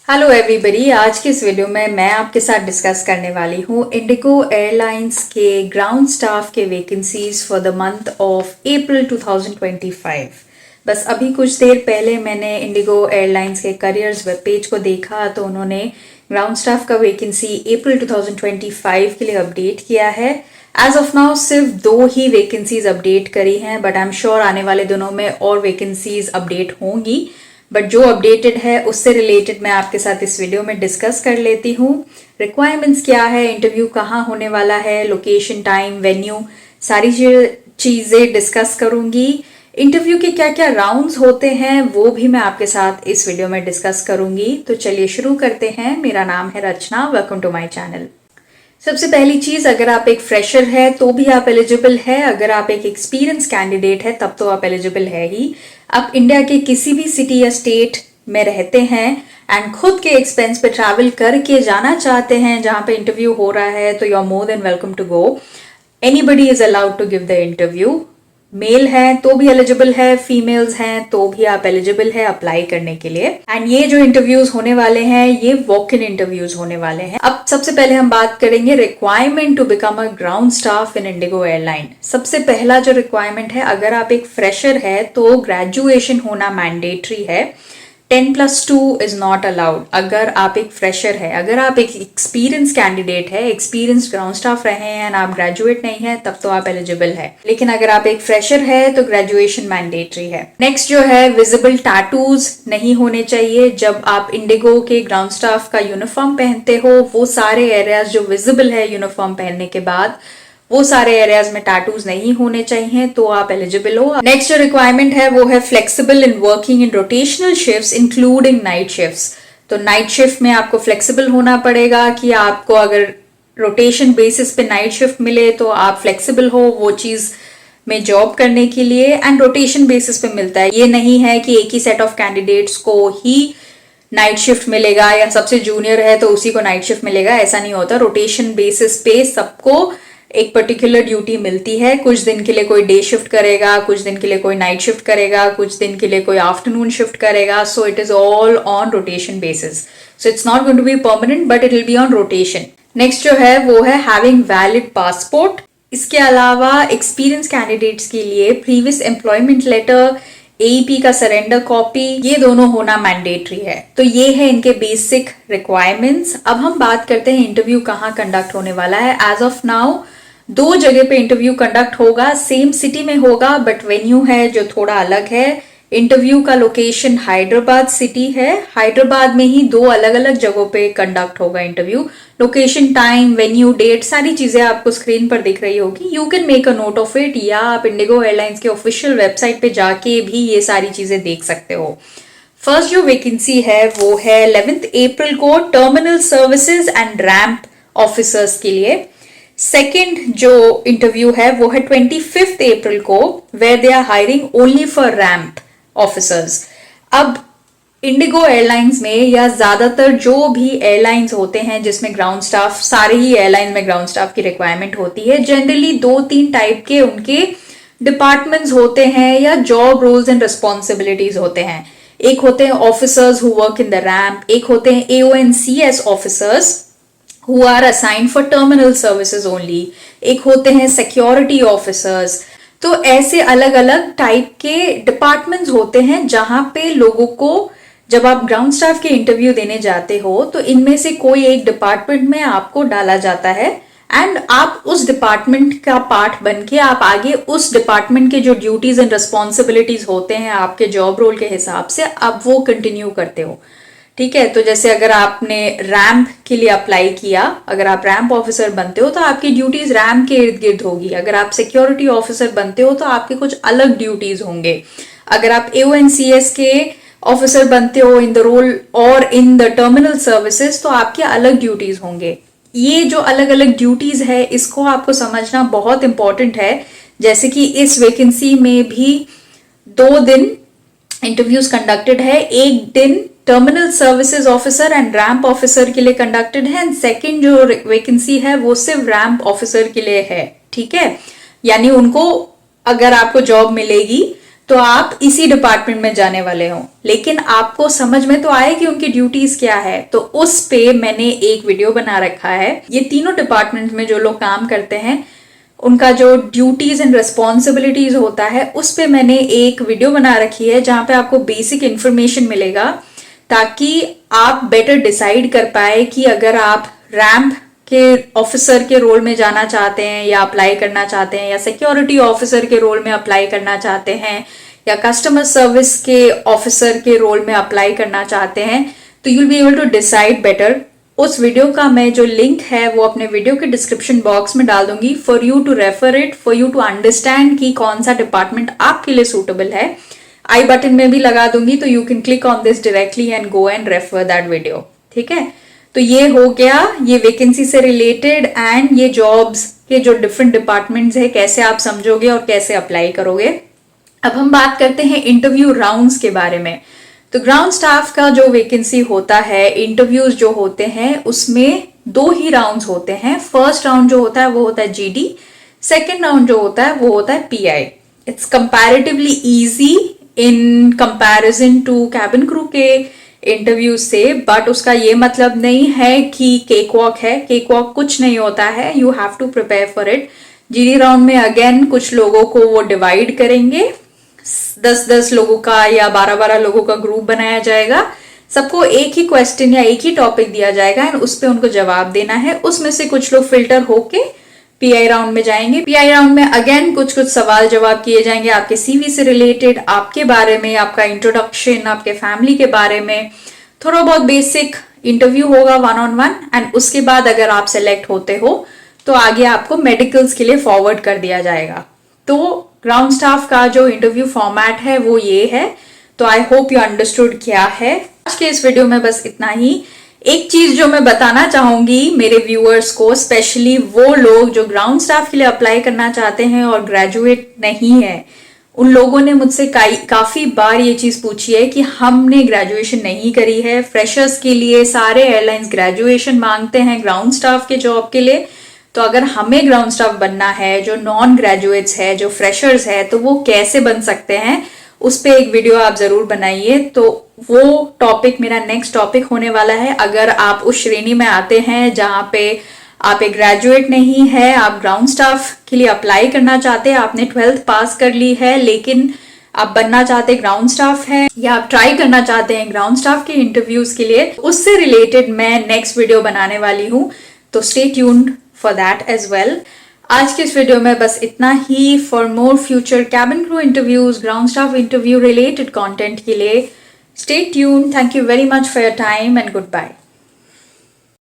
Hello everybody. आज के इस वीडियो में मैं आपके साथ डिस्कस करने वाली हूँ इंडिगो एयरलाइंस के ग्राउंड स्टाफ के vacancies for the month of April 2025। बस अभी कुछ देर पहले मैंने इंडिगो एयरलाइंस के करियर्स वेब पेज को देखा तो उन्होंने ग्राउंड स्टाफ का वैकेंसी अप्रैल 2025 के लिए अपडेट किया है। एज ऑफ नाउ सिर्फ 2 ही वैकेंसीज अपडेट करी हैं, बट आई एम श्योर आने वाले दिनों में और वैकेंसीज अपडेट होंगी। बट जो अपडेटेड है उससे रिलेटेड मैं आपके साथ इस वीडियो में डिस्कस कर लेती हूँ। रिक्वायरमेंट्स क्या है, इंटरव्यू कहाँ होने वाला है, लोकेशन, टाइम, वेन्यू, सारी चीज़ें डिस्कस करूँगी। इंटरव्यू के क्या क्या राउंड्स होते हैं वो भी मैं आपके साथ इस वीडियो में डिस्कस करूँगी। तो चलिए शुरू करते हैं। मेरा नाम है रचना, वेलकम टू माई चैनल। सबसे पहली चीज, अगर आप एक फ्रेशर है तो भी आप एलिजिबल है, अगर आप एक एक्सपीरियंस कैंडिडेट है तब तो आप एलिजिबल है ही। आप इंडिया के किसी भी सिटी या स्टेट में रहते हैं एंड खुद के एक्सपेंस पे ट्रैवल करके जाना चाहते हैं जहां पे इंटरव्यू हो रहा है, तो you are more than welcome to go. Anybody is allowed to give the interview. Male है तो भी एलिजिबल है, फीमेल्स हैं तो भी आप एलिजिबल है अप्लाई करने के लिए। एंड ये जो इंटरव्यूज होने वाले हैं ये वॉक इन इंटरव्यूज होने वाले हैं। अब सबसे पहले हम बात करेंगे requirement to become a ground staff in IndiGo airline. सबसे पहला जो रिक्वायरमेंट है, अगर आप एक फ्रेशर है तो ग्रेजुएशन होना मैंडेटरी है। 10+2 इज नॉट अलाउड अगर आप एक फ्रेशर है। अगर आप एक एक्सपीरियंस कैंडिडेट है, एक्सपीरियंस ग्राउंड स्टाफ रहे हैं एंड आप ग्रेजुएट नहीं है, तब तो आप एलिजिबल है। लेकिन अगर आप एक फ्रेशर है तो ग्रेजुएशन मैंडेटरी है। नेक्स्ट जो है, विजिबल टैटूज नहीं होने चाहिए। जब आप इंडिगो के ग्राउंड स्टाफ का यूनिफॉर्म पहनते हो, वो सारे एरियाज जो विजिबल है यूनिफॉर्म पहनने के बाद, वो सारे एरियाज में टैटूज नहीं होने चाहिए, तो आप एलिजिबल हो। नेक्स्ट जो रिक्वायरमेंट है वो है flexible in working in rotational shifts including night shifts. तो नाइट शिफ्ट में आपको फ्लेक्सिबल होना पड़ेगा कि आपको अगर रोटेशन बेसिस पे नाइट शिफ्ट मिले तो आप फ्लेक्सिबल हो वो चीज में जॉब करने के लिए। एंड रोटेशन बेसिस पे मिलता है, ये नहीं है कि एक ही सेट ऑफ कैंडिडेट्स को ही नाइट शिफ्ट मिलेगा या सबसे जूनियर है तो उसी को नाइट शिफ्ट मिलेगा, ऐसा नहीं होता। रोटेशन बेसिस पे सबको एक पर्टिकुलर ड्यूटी मिलती है। कुछ दिन के लिए कोई डे शिफ्ट करेगा, कुछ दिन के लिए कोई नाइट शिफ्ट करेगा, कुछ दिन के लिए कोई आफ्टरनून शिफ्ट करेगा। So it is all on rotation basis. So it's not going to be permanent but it will be on rotation. Next जो है वो है हैविंग वैलिड पासपोर्ट। इसके अलावा एक्सपीरियंस कैंडिडेट्स के लिए प्रीवियस एम्प्लॉयमेंट लेटर, एईपी का सरेंडर कॉपी, ये दोनों होना मैंडेटरी है। तो ये है इनके बेसिक रिक्वायरमेंट्स। अब हम बात करते हैं इंटरव्यू कहाँ कंडक्ट होने वाला है। एज ऑफ नाउ 2 जगह पे इंटरव्यू कंडक्ट होगा, सेम सिटी में होगा बट वेन्यू है जो थोड़ा अलग है। इंटरव्यू का लोकेशन हैदराबाद सिटी है। हैदराबाद में ही 2 अलग अलग जगहों पे कंडक्ट होगा interview. Location, time, venue, date, सारी चीजें आपको स्क्रीन पर दिख रही होगी। You can make a note of it, या आप इंडिगो एयरलाइंस के ऑफिशियल वेबसाइट पे जाके भी ये सारी चीजें देख सकते हो। फर्स्ट जो वैकेंसी है वो है 11 अप्रैल को terminal services and ramp officers के लिए। सेकेंड जो इंटरव्यू है वो है 25 अप्रैल को, where they are hiring only for ramp officers. अब इंडिगो एयरलाइंस में या ज्यादातर जो भी एयरलाइंस होते हैं जिसमें ग्राउंड स्टाफ, सारे ही एयरलाइन में ग्राउंड स्टाफ की रिक्वायरमेंट होती है। जनरली 2-3 टाइप के उनके डिपार्टमेंट्स होते हैं या जॉब रोल्स एंड रिस्पॉन्सिबिलिटीज होते हैं। एक होते हैं officers who work in the ramp, एक होते हैं AONCS officers who are assigned for terminal services only, एक होते हैं सिक्योरिटी ऑफिसर्स। तो ऐसे अलग अलग टाइप के डिपार्टमेंट्स होते हैं जहां पे लोगों को, जब आप ग्राउंड स्टाफ के इंटरव्यू देने जाते हो तो इनमें से कोई एक डिपार्टमेंट में आपको डाला जाता है एंड आप उस डिपार्टमेंट का पार्ट बन के आप आगे उस डिपार्टमेंट के जो ड्यूटीज एंड रिस्पॉन्सिबिलिटीज होते हैं आपके जॉब रोल के हिसाब से आप वो कंटिन्यू करते हो। ठीक है, तो जैसे अगर आपने रैंप के लिए अप्लाई किया, अगर आप रैंप ऑफिसर बनते हो तो आपकी ड्यूटीज रैंप के इर्द गिर्द होगी। अगर आप सिक्योरिटी ऑफिसर बनते हो तो आपके कुछ अलग ड्यूटीज होंगे। अगर आप AONCS के ऑफिसर बनते हो इन द रोल और इन द टर्मिनल सर्विसेज तो आपके अलग ड्यूटीज होंगे। ये जो अलग अलग ड्यूटीज है इसको आपको समझना बहुत इंपॉर्टेंट है। जैसे कि इस वैकेंसी में भी 2 दिन इंटरव्यूज कंडक्टेड है। एक दिन terminal services officer and ramp officer के लिए कंडक्टेड है एंड सेकंड जो वैकेंसी है वो सिर्फ रैंप ऑफिसर के लिए है। ठीक है, यानी उनको अगर आपको जॉब मिलेगी तो आप इसी डिपार्टमेंट में जाने वाले हो, लेकिन आपको समझ में तो आए कि उनकी ड्यूटीज क्या है। तो उस पे मैंने एक वीडियो बना रखा है। ये तीनों डिपार्टमेंट में जो लोग काम करते हैं उनका जो ड्यूटीज एंड रिस्पॉन्सिबिलिटीज होता है, उस पे मैंने एक वीडियो बना रखी है जहां पे आपको बेसिक इंफॉर्मेशन मिलेगा, ताकि आप बेटर डिसाइड कर पाए कि अगर आप रैंप के ऑफिसर के रोल में जाना चाहते हैं या अप्लाई करना चाहते हैं, या सिक्योरिटी ऑफिसर के रोल में अप्लाई करना चाहते हैं, या कस्टमर सर्विस के ऑफिसर के रोल में अप्लाई करना चाहते हैं, तो you will be able to decide better. उस वीडियो का मैं जो लिंक है वो अपने वीडियो के डिस्क्रिप्शन बॉक्स में डाल दूंगी, for you to refer it, for you to understand कि कौन सा डिपार्टमेंट आपके लिए सूटेबल है। आई बटन में भी लगा दूंगी, तो you can click on this directly and go and refer that video. ठीक है, तो ये हो गया ये वैकेंसी से रिलेटेड एंड ये जॉब्स के जो डिफरेंट डिपार्टमेंट्स है कैसे आप समझोगे और कैसे अप्लाई करोगे। अब हम बात करते हैं इंटरव्यू राउंड्स के बारे में। तो ग्राउंड स्टाफ का जो वैकेंसी होता है, इंटरव्यूज जो होते हैं उसमें 2 ही राउंड्स होते हैं। फर्स्ट राउंड जो होता है वो होता है जीडी, सेकेंड राउंड जो होता है वो होता है PI. It's comparatively easy in comparison to cabin crew के इंटरव्यू से, बट उसका ये मतलब नहीं है कि केक वॉक है। केक वॉक कुछ नहीं होता है, you have to prepare for it. GD round में अगेन कुछ लोगों को वो डिवाइड करेंगे, 10-10 लोगों का या 12-12 लोगों का ग्रुप बनाया जाएगा। सबको एक ही क्वेश्चन या एक ही टॉपिक दिया जाएगा एंड उस पर उनको जवाब देना है। उसमें से कुछ लोग फिल्टर होके पीआई राउंड में जाएंगे। पीआई राउंड में अगेन कुछ सवाल जवाब किए जाएंगे आपके सीवी से रिलेटेड, आपके बारे में, आपका इंट्रोडक्शन, आपके फैमिली के बारे में, थोड़ा बहुत बेसिक इंटरव्यू होगा 1-on-1 एंड उसके बाद अगर आप सेलेक्ट होते हो तो आगे आपको मेडिकल्स के लिए फॉरवर्ड कर दिया जाएगा। तो ग्राउंड स्टाफ का जो इंटरव्यू फॉर्मेट है वो ये है। तो आई होप यू अंडरस्टूड क्या है। आज के इस वीडियो में बस इतना ही। एक चीज जो मैं बताना चाहूंगी मेरे व्यूअर्स को, स्पेशली वो लोग जो ग्राउंड स्टाफ के लिए अप्लाई करना चाहते हैं और ग्रेजुएट नहीं है, उन लोगों ने मुझसे काफी बार ये चीज पूछी है कि हमने ग्रेजुएशन नहीं करी है। फ्रेशर्स के लिए सारे एयरलाइंस ग्रेजुएशन मांगते हैं ग्राउंड स्टाफ के जॉब के लिए। तो अगर हमें ग्राउंड स्टाफ बनना है, जो नॉन ग्रेजुएट्स है, जो फ्रेशर्स है, तो वो कैसे बन सकते हैं, उस पे एक वीडियो आप जरूर बनाइए। तो वो टॉपिक मेरा नेक्स्ट टॉपिक होने वाला है। अगर आप उस श्रेणी में आते हैं जहां पे आप एक ग्रेजुएट नहीं है, आप ग्राउंड स्टाफ के लिए अप्लाई करना चाहते हैं, आपने 12th पास कर ली है लेकिन आप बनना चाहते ग्राउंड स्टाफ है, या आप ट्राई करना चाहते हैं ग्राउंड स्टाफ के इंटरव्यूज के लिए, उससे रिलेटेड मैं नेक्स्ट वीडियो बनाने वाली हूँ। तो stay tuned for that as well. आज के इस वीडियो में बस इतना ही। For more future cabin crew interviews, ground staff interview related content के लिए stay tuned. Thank you very much for your time and good bye.